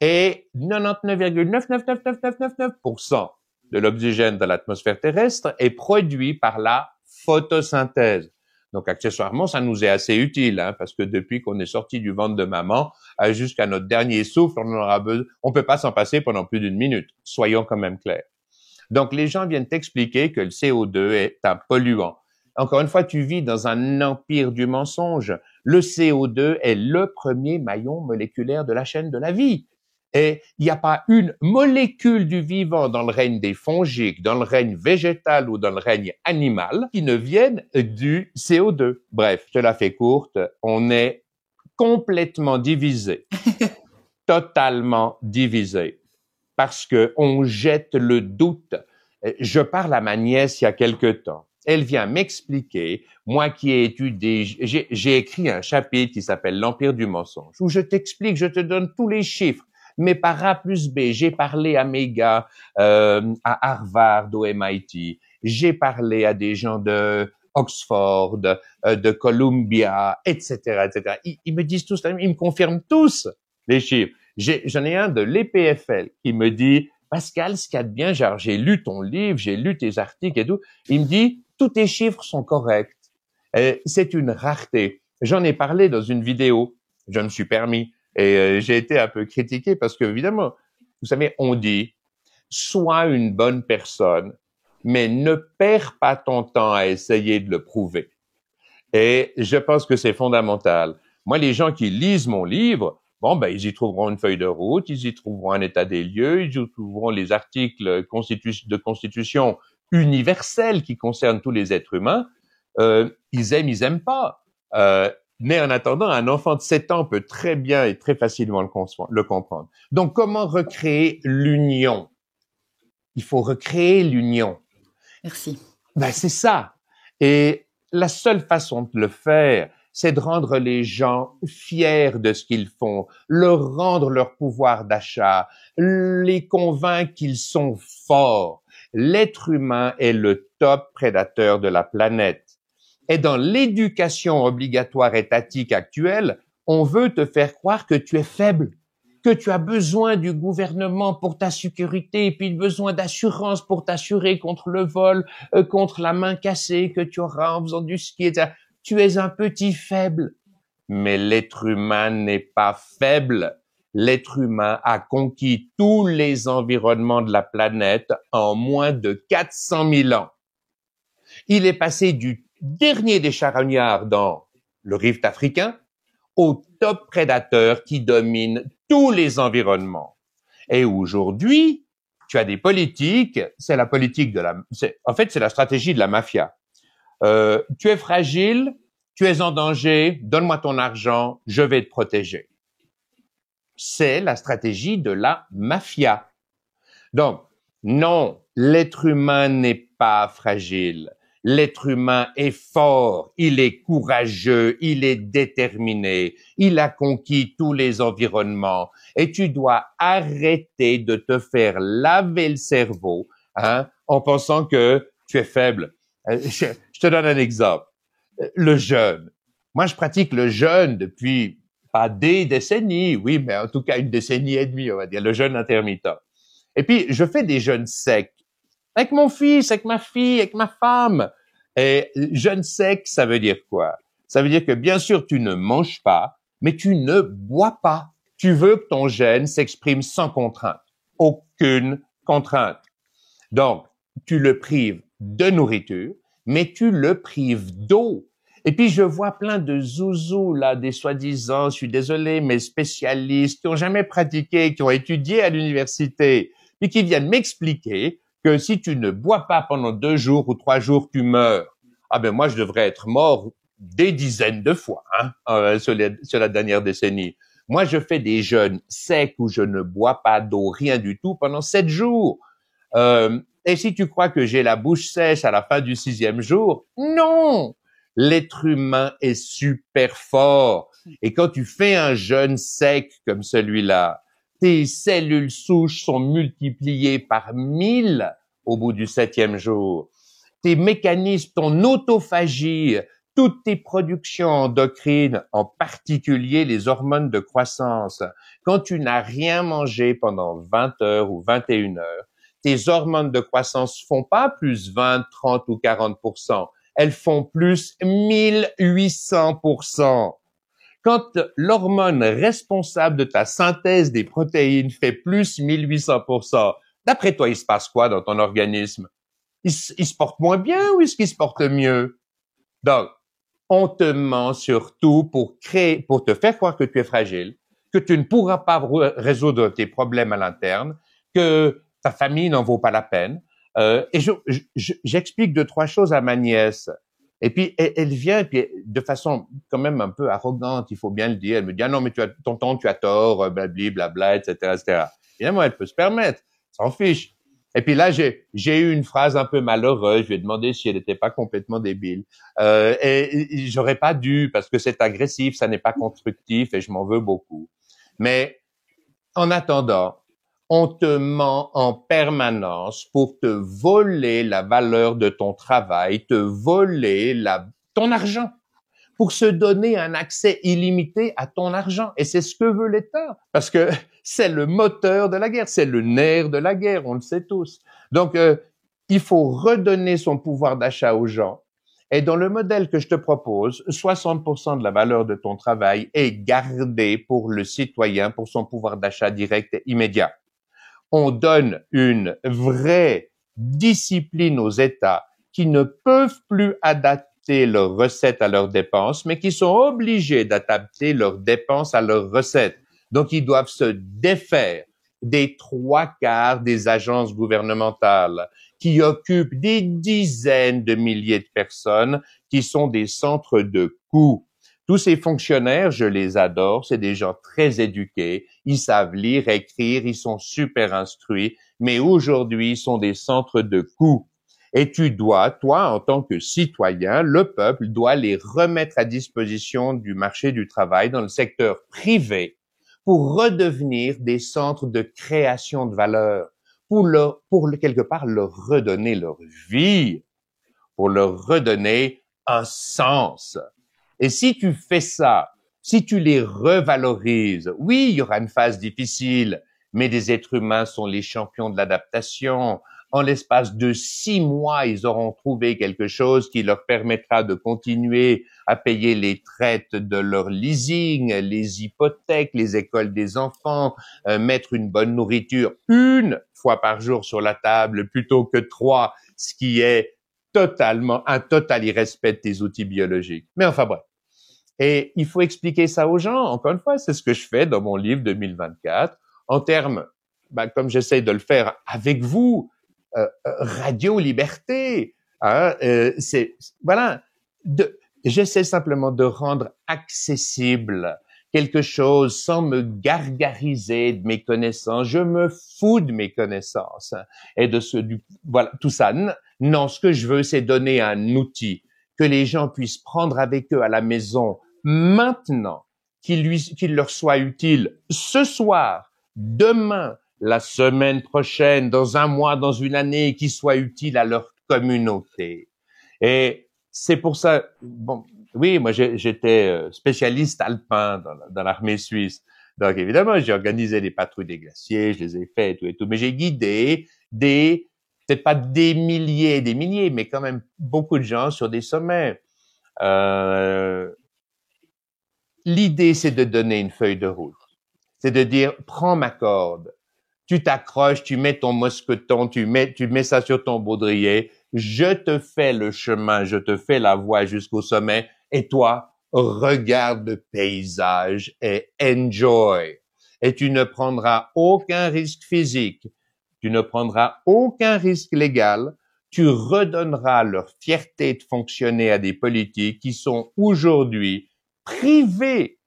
Et 99,99999% de l'oxygène de l'atmosphère terrestre est produit par la photosynthèse. Donc, accessoirement, ça nous est assez utile, parce que depuis qu'on est sorti du ventre de maman jusqu'à notre dernier souffle, on peut pas s'en passer pendant plus d'une minute. Soyons quand même clairs. Donc, les gens viennent t'expliquer que le CO2 est un polluant. Encore une fois, tu vis dans un empire du mensonge. Le CO2 est le premier maillon moléculaire de la chaîne de la vie. Et il n'y a pas une molécule du vivant dans le règne des fongiques, dans le règne végétal ou dans le règne animal qui ne vienne du CO2. Bref, je te la fais courte, on est complètement divisé, totalement divisé, parce que on jette le doute. Je parle à ma nièce il y a quelque temps. Elle vient m'expliquer, moi qui ai étudié, j'ai écrit un chapitre qui s'appelle l'Empire du mensonge, où je t'explique, je te donne tous les chiffres. Mais par A plus B, j'ai parlé à mes gars à Harvard, au MIT, j'ai parlé à des gens de Oxford, de Columbia, etc., etc. Ils me disent tous, ils me confirment tous les chiffres. J'en ai un de l'EPFL qui me dit, Pascal, ce qu'il y a de bien, genre, j'ai lu ton livre, j'ai lu tes articles et tout. Il me dit, tous tes chiffres sont corrects. C'est une rareté. J'en ai parlé dans une vidéo. Je me suis permis. Et j'ai été un peu critiqué parce que, évidemment, vous savez, on dit, sois une bonne personne, mais ne perds pas ton temps à essayer de le prouver. Et je pense que c'est fondamental. Moi, les gens qui lisent mon livre, bon, ben, ils y trouveront une feuille de route, ils y trouveront un état des lieux, ils y trouveront les articles de constitution universelle qui concernent tous les êtres humains. Ils aiment pas. Mais en attendant, un enfant de 7 ans peut très bien et très facilement le comprendre. Donc, comment recréer l'union? Il faut recréer l'union. Merci. Ben, c'est ça. Et la seule façon de le faire, c'est de rendre les gens fiers de ce qu'ils font, leur rendre leur pouvoir d'achat, les convaincre qu'ils sont forts. L'être humain est le top prédateur de la planète. Et dans l'éducation obligatoire étatique actuelle, on veut te faire croire que tu es faible, que tu as besoin du gouvernement pour ta sécurité, et puis besoin d'assurance pour t'assurer contre le vol, contre la main cassée que tu auras en faisant du ski, etc. Tu es un petit faible. Mais l'être humain n'est pas faible. L'être humain a conquis tous les environnements de la planète en moins de 400 000 ans. Il est passé du dernier des charognards dans le rift africain au top prédateur qui domine tous les environnements. Et aujourd'hui, tu as des politiques, c'est la politique c'est la stratégie de la mafia. Tu es fragile, tu es en danger, donne-moi ton argent, je vais te protéger. C'est la stratégie de la mafia. Donc, non, l'être humain n'est pas fragile. L'être humain est fort, il est courageux, il est déterminé, il a conquis tous les environnements et tu dois arrêter de te faire laver le cerveau en pensant que tu es faible. Je te donne un exemple. Le jeûne. Moi, je pratique le jeûne depuis pas des décennies, oui, mais en tout cas 1 décennie et demie, on va dire, le jeûne intermittent. Et puis, je fais des jeûnes secs. Avec mon fils, avec ma fille, avec ma femme. Et jeûne sec, ça veut dire quoi? Ça veut dire que bien sûr, tu ne manges pas, mais tu ne bois pas. Tu veux que ton gène s'exprime sans contrainte. Aucune contrainte. Donc, tu le prives de nourriture, mais tu le prives d'eau. Et puis, je vois plein de zouzous, là, des soi-disant, je suis désolé, mais spécialistes qui ont jamais pratiqué, qui ont étudié à l'université, et qui viennent m'expliquer que si tu ne bois pas pendant 2 jours ou 3 jours, tu meurs. Ah ben, moi, je devrais être mort des dizaines de fois, sur la dernière décennie. Moi, je fais des jeûnes secs où je ne bois pas d'eau, rien du tout, pendant 7 jours. Et si tu crois que j'ai la bouche sèche à la fin du 6e jour, non! L'être humain est super fort. Et quand tu fais un jeûne sec comme celui-là, tes cellules souches sont multipliées par 1000 au bout du 7e jour. Tes mécanismes, ton autophagie, toutes tes productions endocrines, en particulier les hormones de croissance, quand tu n'as rien mangé pendant 20 heures ou 21 heures, tes hormones de croissance font pas plus 20, 30 ou 40%. Elles font plus 1800%. Quand l'hormone responsable de ta synthèse des protéines fait plus 1800%, d'après toi, il se passe quoi dans ton organisme? Il se porte moins bien ou est-ce qu'il se porte mieux? Donc, on te ment surtout pour te faire croire que tu es fragile, que tu ne pourras pas résoudre tes problèmes à l'interne, que ta famille n'en vaut pas la peine. Et j'explique 2-3 choses à ma nièce. Et puis, elle vient, et puis, de façon quand même un peu arrogante, il faut bien le dire. Elle me dit, ah non, mais tonton, tu as tort, blabli, blabla, etc., etc. Évidemment, elle peut se permettre. S'en fiche. Et puis là, j'ai eu une phrase un peu malheureuse. Je lui ai demandé si elle n'était pas complètement débile. Et j'aurais pas dû, parce que c'est agressif, ça n'est pas constructif, et je m'en veux beaucoup. Mais, en attendant, on te ment en permanence pour te voler la valeur de ton travail, te voler ton argent, pour se donner un accès illimité à ton argent. Et c'est ce que veut l'État, parce que c'est le moteur de la guerre, c'est le nerf de la guerre, on le sait tous. Donc, il faut redonner son pouvoir d'achat aux gens. Et dans le modèle que je te propose, 60% de la valeur de ton travail est gardée pour le citoyen, pour son pouvoir d'achat direct et immédiat. On donne une vraie discipline aux États qui ne peuvent plus adapter leurs recettes à leurs dépenses, mais qui sont obligés d'adapter leurs dépenses à leurs recettes. Donc, ils doivent se défaire des 3/4 des agences gouvernementales qui occupent des dizaines de milliers de personnes qui sont des centres de coûts. Tous ces fonctionnaires, je les adore, c'est des gens très éduqués, ils savent lire, écrire, ils sont super instruits, mais aujourd'hui, ils sont des centres de coûts. Et tu dois, toi, en tant que citoyen, le peuple doit les remettre à disposition du marché du travail dans le secteur privé pour redevenir des centres de création de valeur, pour quelque part leur redonner leur vie, pour leur redonner un sens. Et si tu fais ça, si tu les revalorises, oui, il y aura une phase difficile, mais les êtres humains sont les champions de l'adaptation. En l'espace de 6 mois, ils auront trouvé quelque chose qui leur permettra de continuer à payer les traites de leur leasing, les hypothèques, les écoles des enfants, mettre une bonne nourriture 1 fois par jour sur la table plutôt que 3, ce qui est un total irrespect de tes outils biologiques. Mais enfin bref. Et il faut expliquer ça aux gens. Encore une fois, c'est ce que je fais dans mon livre 2024, en termes, comme j'essaie de le faire avec vous, Radio Liberté. J'essaie simplement de rendre accessible quelque chose sans me gargariser de mes connaissances. Je me fous de mes connaissances et de tout ça. Non, ce que je veux, c'est donner un outil que les gens puissent prendre avec eux à la maison maintenant, qu'il leur soit utile ce soir, demain, la semaine prochaine, dans 1 mois, dans 1 année, qu'il soit utile à leur communauté. Et c'est pour ça, oui, moi j'étais spécialiste alpin dans l'armée suisse. Donc évidemment, j'ai organisé les patrouilles des glaciers, je les ai fait et tout, mais j'ai guidé peut-être pas des milliers, mais quand même beaucoup de gens sur des sommets. L'idée, c'est de donner une feuille de route. c'est de dire, prends ma corde, tu t'accroches, tu mets ton mousqueton, tu mets ça sur ton baudrier, je te fais le chemin, je te fais la voie jusqu'au sommet, et toi, regarde le paysage et enjoy. Et tu ne prendras aucun risque physique, tu ne prendras aucun risque légal, tu redonneras leur fierté de fonctionner à des politiques qui sont aujourd'hui privés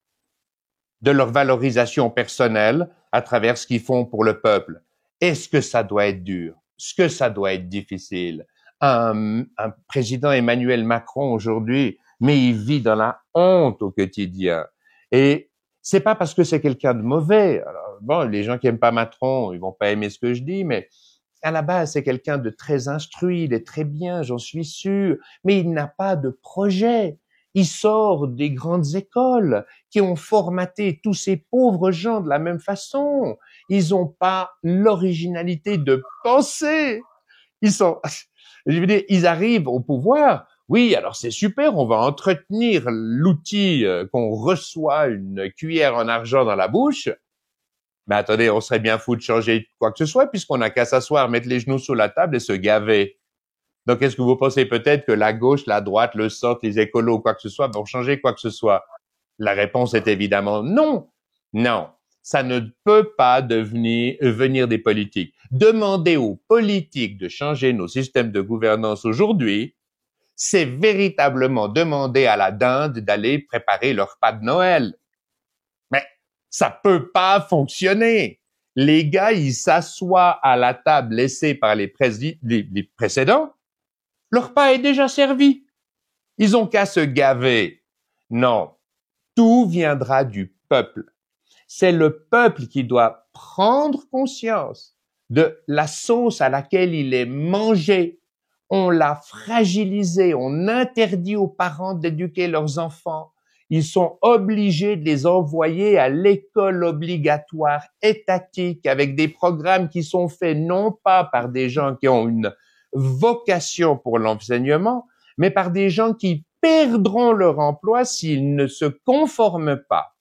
de leur valorisation personnelle à travers ce qu'ils font pour le peuple. Est-ce que ça doit être dur? Est-ce que ça doit être difficile? Un président Emmanuel Macron aujourd'hui, mais il vit dans la honte au quotidien. Et c'est pas parce que c'est quelqu'un de mauvais. Alors, bon, les gens qui aiment pas Macron, ils vont pas aimer ce que je dis, mais à la base, c'est quelqu'un de très instruit, il est très bien, j'en suis sûr, mais il n'a pas de projet. Il sort des grandes écoles qui ont formaté tous ces pauvres gens de la même façon. Ils n'ont pas l'originalité de penser. Je veux dire, ils arrivent au pouvoir. Oui, alors c'est super, on va entretenir l'outil qu'on reçoit une cuillère en argent dans la bouche. Mais attendez, on serait bien fou de changer quoi que ce soit puisqu'on n'a qu'à s'asseoir, mettre les genoux sur la table et se gaver. Donc, est-ce que vous pensez peut-être que la gauche, la droite, le centre, les écolos, quoi que ce soit, vont changer quoi que ce soit? La réponse est évidemment non. Non. Ça ne peut pas venir des politiques. Demander aux politiques de changer nos systèmes de gouvernance aujourd'hui, c'est véritablement demander à la dinde d'aller préparer leur repas de Noël. Mais ça peut pas fonctionner. Les gars, ils s'assoient à la table laissée par les précédents. Leur repas est déjà servi. Ils ont qu'à se gaver. Non. Tout viendra du peuple. C'est le peuple qui doit prendre conscience de la sauce à laquelle il est mangé. On l'a fragilisé. On interdit aux parents d'éduquer leurs enfants. Ils sont obligés de les envoyer à l'école obligatoire étatique avec des programmes qui sont faits non pas par des gens qui ont une vocation pour l'enseignement, mais par des gens qui perdront leur emploi s'ils ne se conforment pas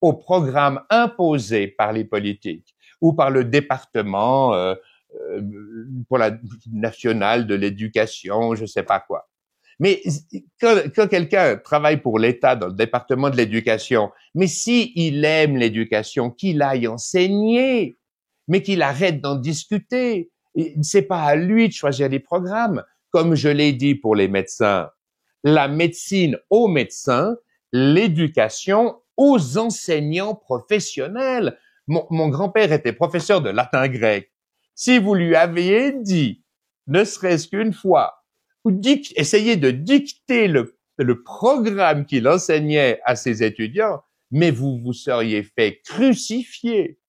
au programme imposé par les politiques ou par le département pour la nationale de l'éducation, je sais pas quoi. Mais quand quelqu'un travaille pour l'État dans le département de l'éducation, mais si il aime l'éducation, qu'il aille enseigner, mais qu'il arrête d'en discuter. C'est pas à lui de choisir les programmes. Comme je l'ai dit pour les médecins, la médecine aux médecins, l'éducation aux enseignants professionnels. Mon grand-père était professeur de latin-grec. Si vous lui aviez dit, ne serait-ce qu'une fois, essayez de dicter le programme qu'il enseignait à ses étudiants, mais vous seriez fait crucifier.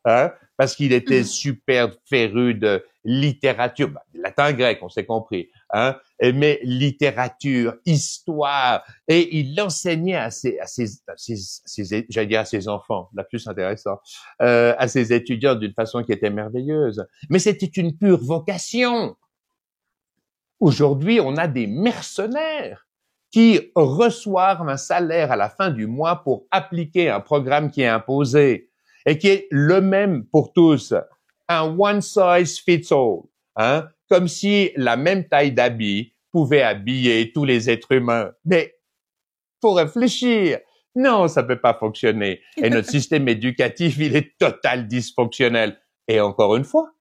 Hein? Parce qu'il était super féru de littérature, latin grec, on s'est compris, hein? Mais littérature, histoire, et il l'enseignait à ses enfants, la plus intéressant, à ses étudiants d'une façon qui était merveilleuse. Mais c'était une pure vocation. Aujourd'hui, on a des mercenaires qui reçoivent un salaire à la fin du mois pour appliquer un programme qui est imposé et qui est le même pour tous, un one size fits all, hein, comme si la même taille d'habit pouvait habiller tous les êtres humains. Mais faut réfléchir. Non, ça peut pas fonctionner. Et notre système éducatif, il est total dysfonctionnel. Et encore une fois,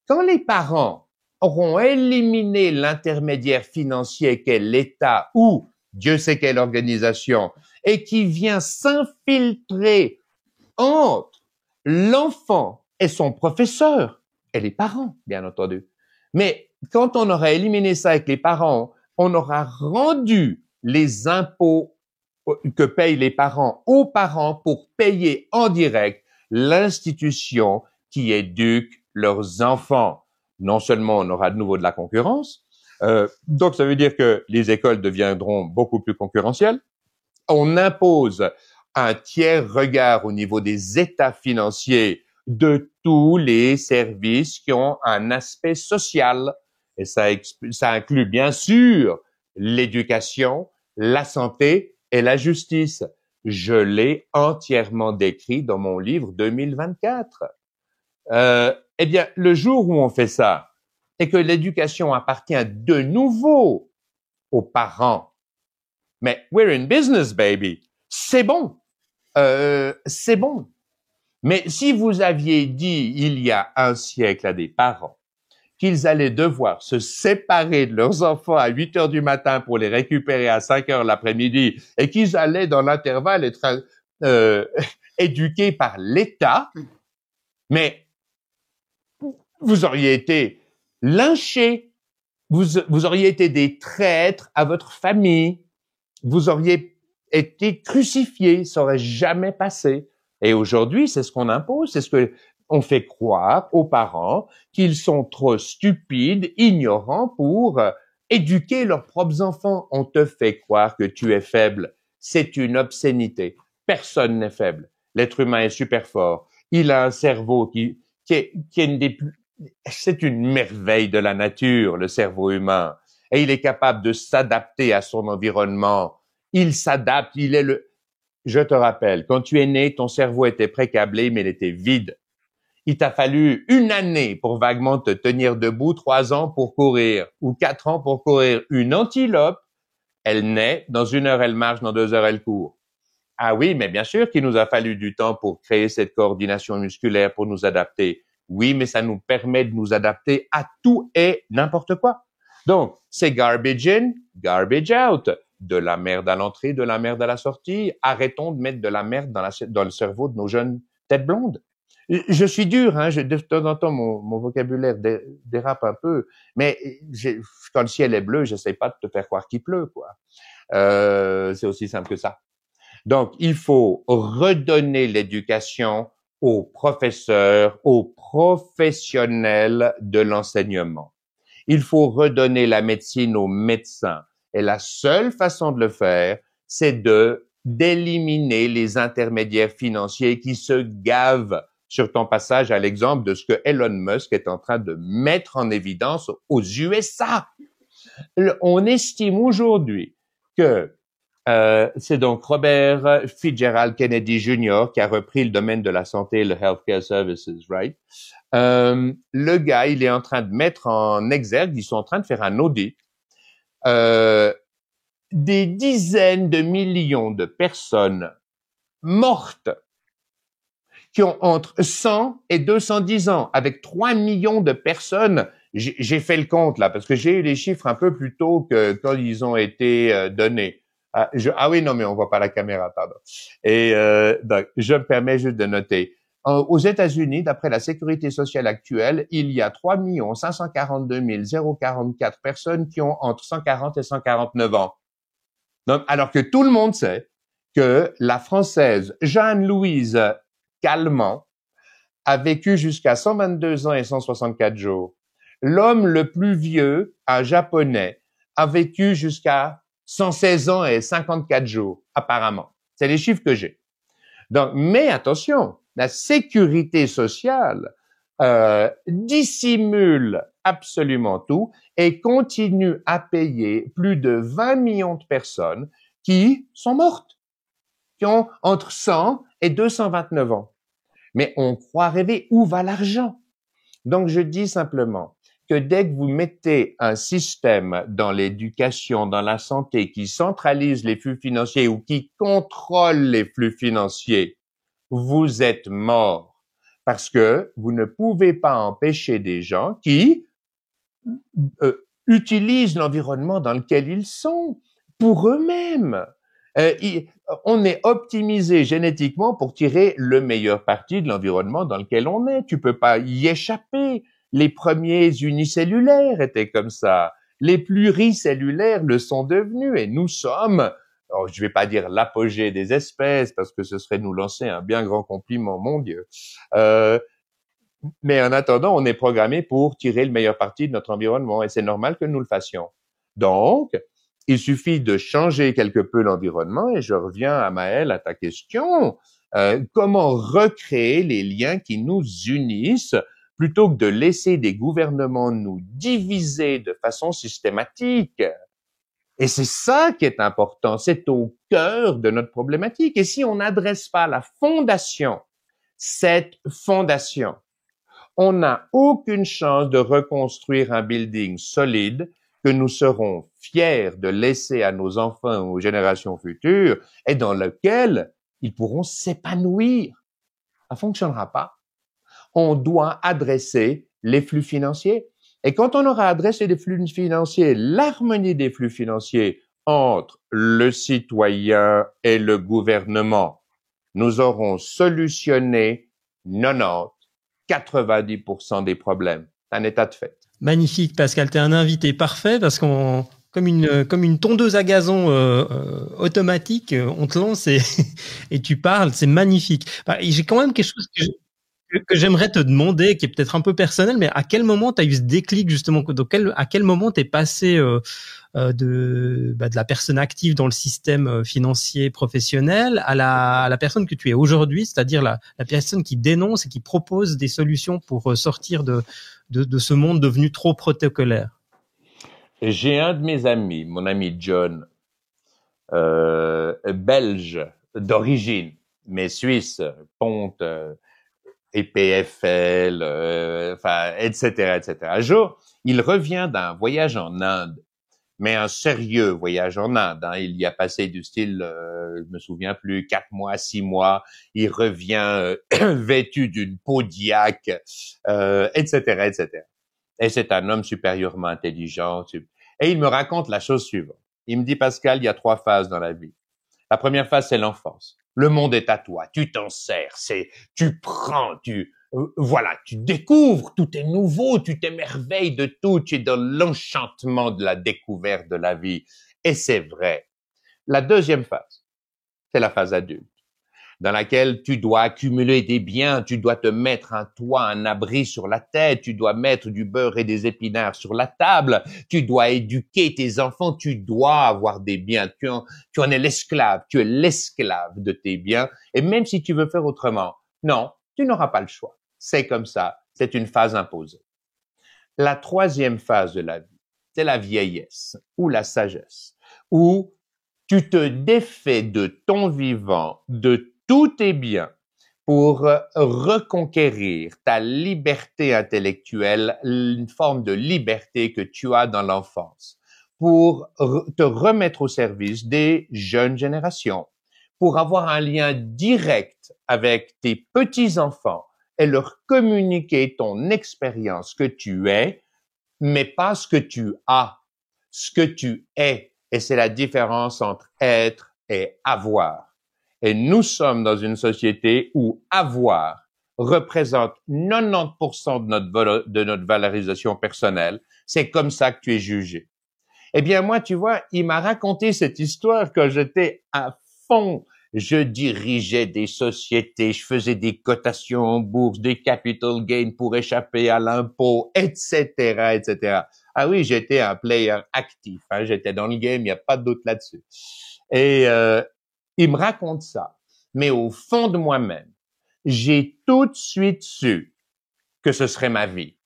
quand les parents auront éliminé l'intermédiaire financier qu'est l'État ou Dieu sait quelle organisation et qui vient s'infiltrer entre l'enfant et son professeur et les parents, bien entendu. Mais quand on aura éliminé ça avec les parents, on aura rendu les impôts que payent les parents aux parents pour payer en direct l'institution qui éduque leurs enfants. Non seulement on aura de nouveau de la concurrence, donc ça veut dire que les écoles deviendront beaucoup plus concurrentielles. On impose un tiers regard au niveau des états financiers de tous les services qui ont un aspect social. Et ça inclut bien sûr l'éducation, la santé et la justice. Je l'ai entièrement décrit dans mon livre 2024. Eh bien, le jour où on fait ça, et que l'éducation appartient de nouveau aux parents, mais we're in business, baby. C'est bon. C'est bon. Mais si vous aviez dit il y a un siècle à des parents qu'ils allaient devoir se séparer de leurs enfants à 8 heures du matin pour les récupérer à 5 heures l'après-midi et qu'ils allaient dans l'intervalle être éduqués par l'État, mais vous auriez été lynchés, vous auriez été des traîtres à votre famille, vous auriez été crucifiés, ça aurait jamais passé. Et aujourd'hui, c'est ce qu'on impose, c'est ce que on fait croire aux parents qu'ils sont trop stupides, ignorants pour éduquer leurs propres enfants. On te fait croire que tu es faible. C'est une obscénité. Personne n'est faible. L'être humain est super fort. Il a un cerveau qui est une des plus... C'est une merveille de la nature, le cerveau humain. Et il est capable de s'adapter à son environnement. Il s'adapte, il est le... Je te rappelle, quand tu es né, ton cerveau était pré-câblé, mais il était vide. Il t'a fallu 1 année pour vaguement te tenir debout, 3 ans pour courir, ou 4 ans pour courir. Une antilope, elle naît, dans 1 heure elle marche, dans 2 heures elle court. Ah oui, mais bien sûr qu'il nous a fallu du temps pour créer cette coordination musculaire, pour nous adapter. Oui, mais ça nous permet de nous adapter à tout et n'importe quoi. Donc, c'est garbage in, garbage out. De la merde à l'entrée, de la merde à la sortie. Arrêtons de mettre de la merde dans le cerveau de nos jeunes têtes blondes. Je suis dur, hein, de temps en temps, mon vocabulaire dérape un peu, mais quand le ciel est bleu, j'essaie pas de te faire croire qu'il pleut, quoi. C'est aussi simple que ça. Donc, il faut redonner l'éducation aux professeurs, aux professionnels de l'enseignement. Il faut redonner la médecine aux médecins. Et la seule façon de le faire, c'est d'éliminer les intermédiaires financiers qui se gavent sur ton passage à l'exemple de ce que Elon Musk est en train de mettre en évidence aux USA. On estime aujourd'hui que c'est donc Robert Fitzgerald Kennedy Jr. qui a repris le domaine de la santé, le Healthcare Services, right? Le gars, il est en train de mettre en exergue, ils sont en train de faire un audit, des dizaines de millions de personnes mortes qui ont entre 100 et 210 ans, avec 3 millions de personnes. J'ai fait le compte là, parce que j'ai eu les chiffres un peu plus tôt que quand ils ont été donnés. Ah oui, non, mais on voit pas la caméra, pardon. Et donc, je me permets juste de noter. Aux États-Unis, d'après la sécurité sociale actuelle, il y a 3 542 044 personnes qui ont entre 140 et 149 ans. Donc, alors que tout le monde sait que la Française Jeanne-Louise Calment a vécu jusqu'à 122 ans et 164 jours. L'homme le plus vieux, un Japonais, a vécu jusqu'à 116 ans et 54 jours, apparemment. C'est les chiffres que j'ai. Donc, mais attention, la sécurité sociale dissimule absolument tout et continue à payer plus de 20 millions de personnes qui sont mortes, qui ont entre 100 et 229 ans. Mais on croit rêver, où va l'argent? Donc, je dis simplement que dès que vous mettez un système dans l'éducation, dans la santé, qui centralise les flux financiers ou qui contrôle les flux financiers, vous êtes mort. Parce que vous ne pouvez pas empêcher des gens qui utilisent l'environnement dans lequel ils sont pour eux-mêmes. On est optimisé génétiquement pour tirer le meilleur parti de l'environnement dans lequel on est. Tu peux pas y échapper. Les premiers unicellulaires étaient comme ça. Les pluricellulaires le sont devenus et nous sommes, alors je vais pas dire l'apogée des espèces parce que ce serait nous lancer un bien grand compliment, mon Dieu. Mais en attendant, on est programmé pour tirer le meilleur parti de notre environnement et c'est normal que nous le fassions. Donc, il suffit de changer quelque peu l'environnement et je reviens à Maëlle, à ta question. Comment recréer les liens qui nous unissent plutôt que de laisser des gouvernements nous diviser de façon systématique? Et c'est ça qui est important, c'est au cœur de notre problématique. Et si on n'adresse pas la fondation, cette fondation, on n'a aucune chance de reconstruire un building solide que nous serons fiers de laisser à nos enfants ou aux générations futures et dans lequel ils pourront s'épanouir. Ça fonctionnera pas. On doit adresser les flux financiers. Et quand on aura adressé les flux financiers, l'harmonie des flux financiers entre le citoyen et le gouvernement, nous aurons solutionné 90% des problèmes. C'est un état de fait. Magnifique, Pascal. T'es un invité parfait parce qu'on, comme une tondeuse à gazon automatique, on te lance et tu parles. C'est magnifique. J'ai quand même quelque chose que j'aimerais te demander, qui est peut-être un peu personnel, mais à quel moment tu as eu ce déclic justement? À quel moment t'es passé de la personne active dans le système financier professionnel à la personne que tu es aujourd'hui, c'est-à-dire la personne qui dénonce et qui propose des solutions pour sortir de ce monde devenu trop protocolaire? J'ai un de mes amis, mon ami John, belge d'origine, mais suisse, ponte, EPFL, etc., etc. Un jour, il revient d'un voyage en Inde, mais un sérieux voyage en Inde. Il y a passé du style, je me souviens plus, 4 mois, 6 mois. Il revient vêtu d'une peau d'yak, etc., etc. Et c'est un homme supérieurement intelligent. Et il me raconte la chose suivante. Il me dit, Pascal, il y a 3 phases dans la vie. La première phase, c'est l'enfance. Le monde est à toi, tu t'en sers, tu prends, tu découvres, tout est nouveau, tu t'émerveilles de tout, tu es dans l'enchantement de la découverte de la vie. Et c'est vrai. La deuxième phase, c'est la phase adulte, dans laquelle tu dois accumuler des biens, tu dois te mettre un toit, un abri sur la tête, tu dois mettre du beurre et des épinards sur la table, tu dois éduquer tes enfants, tu dois avoir des biens, tu en es l'esclave, tu es l'esclave de tes biens, et même si tu veux faire autrement, non, tu n'auras pas le choix. C'est comme ça, c'est une phase imposée. La troisième phase de la vie, c'est la vieillesse ou la sagesse, où tu te défais de ton vivant, de tous tes biens pour reconquérir ta liberté intellectuelle, une forme de liberté que tu as dans l'enfance, pour te remettre au service des jeunes générations, pour avoir un lien direct avec tes petits-enfants et leur communiquer ton expérience que tu es, mais pas ce que tu as, ce que tu es. Et c'est la différence entre être et avoir. Et nous sommes dans une société où avoir représente 90% de notre valorisation personnelle. C'est comme ça que tu es jugé. Eh bien, moi, tu vois, il m'a raconté cette histoire quand j'étais à fond. Je dirigeais des sociétés, je faisais des cotations en bourse, des capital gains pour échapper à l'impôt, etc., etc. Ah oui, j'étais un player actif, j'étais dans le game, il n'y a pas de doute là-dessus. Et il me raconte ça. Mais au fond de moi-même, j'ai tout de suite su que ce serait ma vie,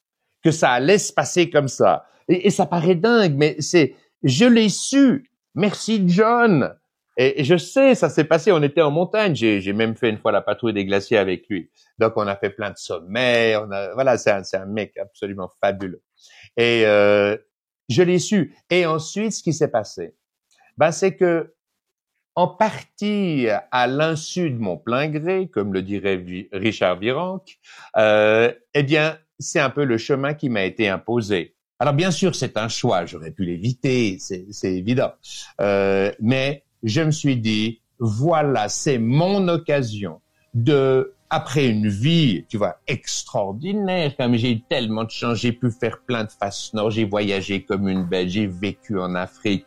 que ça allait se passer comme ça. Et ça paraît dingue, mais je l'ai su. Merci John. Et je sais, ça s'est passé, on était en montagne. J'ai même fait une fois la patrouille des glaciers avec lui. Donc on a fait plein de sommets. C'est un mec absolument fabuleux. Et je l'ai su. Et ensuite, ce qui s'est passé, c'est que en partie à l'insu de mon plein gré, comme le dirait Richard Virenque, eh bien, c'est un peu le chemin qui m'a été imposé. Alors, bien sûr, c'est un choix. J'aurais pu l'éviter, c'est évident. Mais je me suis dit, voilà, c'est mon occasion après une vie, tu vois, extraordinaire, comme j'ai eu tellement de chance, j'ai pu faire plein de faces nord, j'ai voyagé comme une bête, j'ai vécu en Afrique,